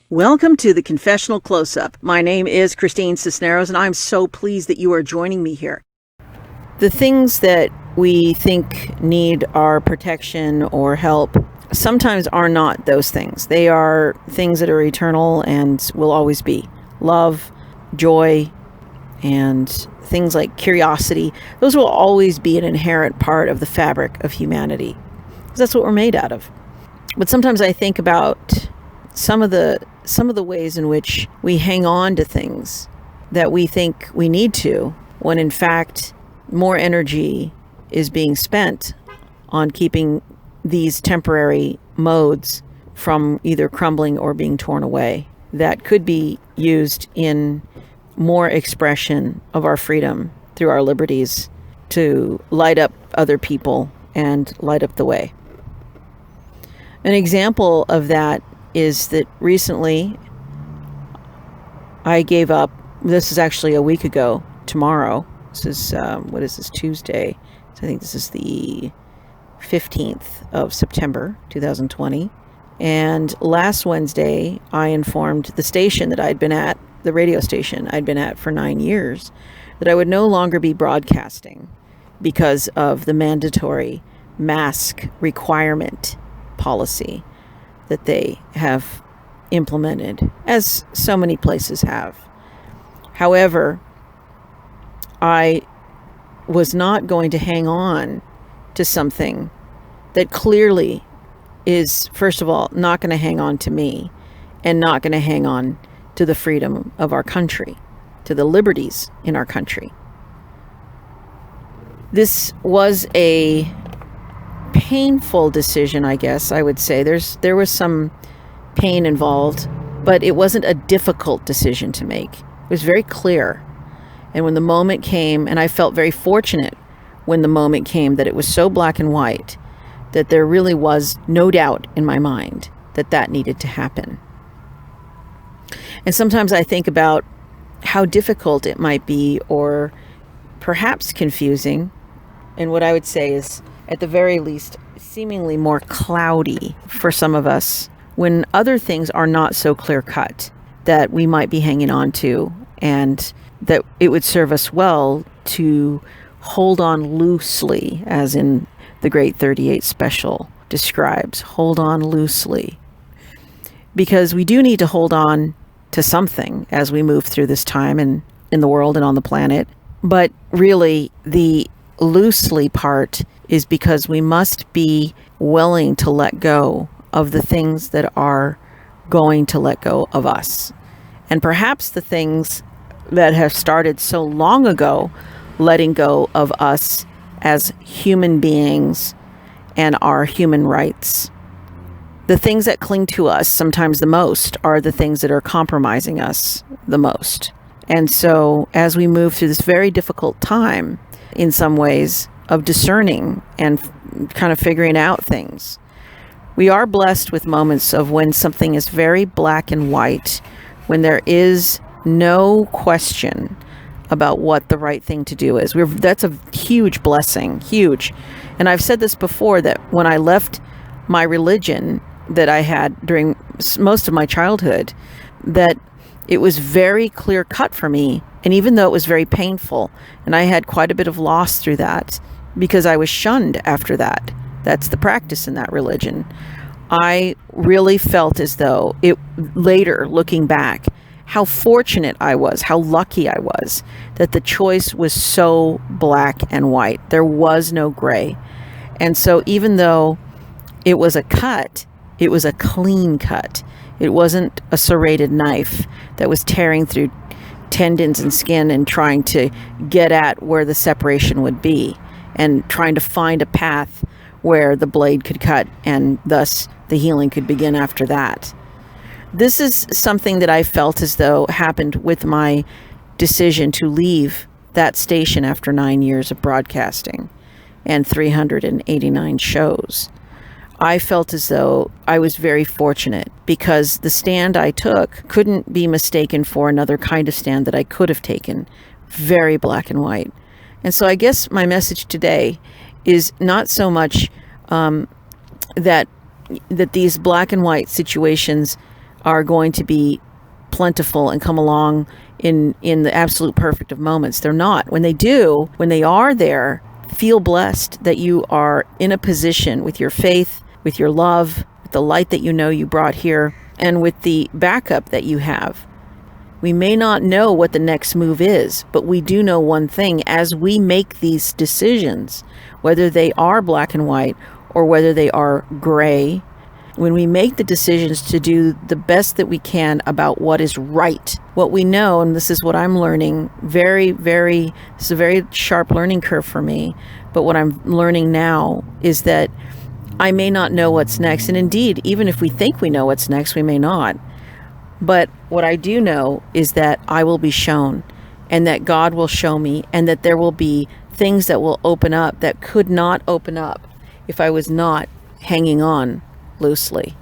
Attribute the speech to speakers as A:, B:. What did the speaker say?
A: Welcome to the Confessional Close-Up. My name is Christine Cisneros, and I'm so pleased that you are joining me here. The things that we think need our protection or help sometimes are not those things. They are things that are eternal and will always be. Love, joy, and things like curiosity. Those will always be an inherent part of the fabric of humanity, because that's what we're made out of. But sometimes I think about some of the ways in which we hang on to things that we think we need to, when in fact more energy is being spent on keeping these temporary modes from either crumbling or being torn away, that could be used in more expression of our freedom through our liberties to light up other people and light up the way. An example of that is that recently I gave up, this is actually a week ago tomorrow, this is, what is this, Tuesday, so I think this is the 15th of September 2020, and last Wednesday I informed the station that I'd been at, the radio station I'd been at for 9 years, that I would no longer be broadcasting because of the mandatory mask requirement policy that they have implemented, as so many places have. However, I was not going to hang on to something that clearly is, first of all, not going to hang on to me, and not going to hang on to the freedom of our country, to the liberties in our country. This was a painful decision, I guess I would say. There was some pain involved, but it wasn't a difficult decision to make. It was very clear. And when the moment came, and I felt very fortunate when the moment came that it was so black and white, that there really was no doubt in my mind that that needed to happen. And sometimes I think about how difficult it might be, or perhaps confusing, and what I would say is, at the very least, seemingly more cloudy for some of us, when other things are not so clear-cut that we might be hanging on to, and that it would serve us well to hold on loosely, as in the Great 38 Special describes, hold on loosely. Because we do need to hold on to something as we move through this time and in the world and on the planet. But really, the loosely part is because we must be willing to let go of the things that are going to let go of us. And perhaps the things that have started so long ago, letting go of us as human beings and our human rights. The things that cling to us sometimes the most are the things that are compromising us the most. And so as we move through this very difficult time, in some ways, of discerning and kind of figuring out things, we are blessed with moments of when something is very black and white, when there is no question about what the right thing to do is. That's a huge blessing, huge. And I've said this before, that when I left my religion that I had during most of my childhood, that it was very clear cut for me. And even though it was very painful, and I had quite a bit of loss through that, because I was shunned after that. That's the practice in that religion. I really felt as though it, later looking back, how fortunate I was, how lucky I was, that the choice was so black and white. There was no gray. And so even though it was a cut, it was a clean cut. It wasn't a serrated knife that was tearing through tendons and skin and trying to get at where the separation would be, and trying to find a path where the blade could cut and thus the healing could begin after that. This is something that I felt as though happened with my decision to leave that station after 9 years of broadcasting and 389 shows. I felt as though I was very fortunate, because the stand I took couldn't be mistaken for another kind of stand that I could have taken, very black and white. And so I guess my message today is not so much that these black and white situations are going to be plentiful and come along in the absolute perfect of moments. They're not. When they do, when they are there, feel blessed that you are in a position with your faith, with your love, with the light that you know you brought here, and with the backup that you have. We may not know what the next move is, but we do know one thing: as we make these decisions, whether they are black and white or whether they are gray, when we make the decisions to do the best that we can about what is right, what we know, and this is what I'm learning, it's a very sharp learning curve for me, but what I'm learning now is that I may not know what's next. And indeed, even if we think we know what's next, we may not. But what I do know is that I will be shown, and that God will show me, and that there will be things that will open up that could not open up if I was not hanging on loosely.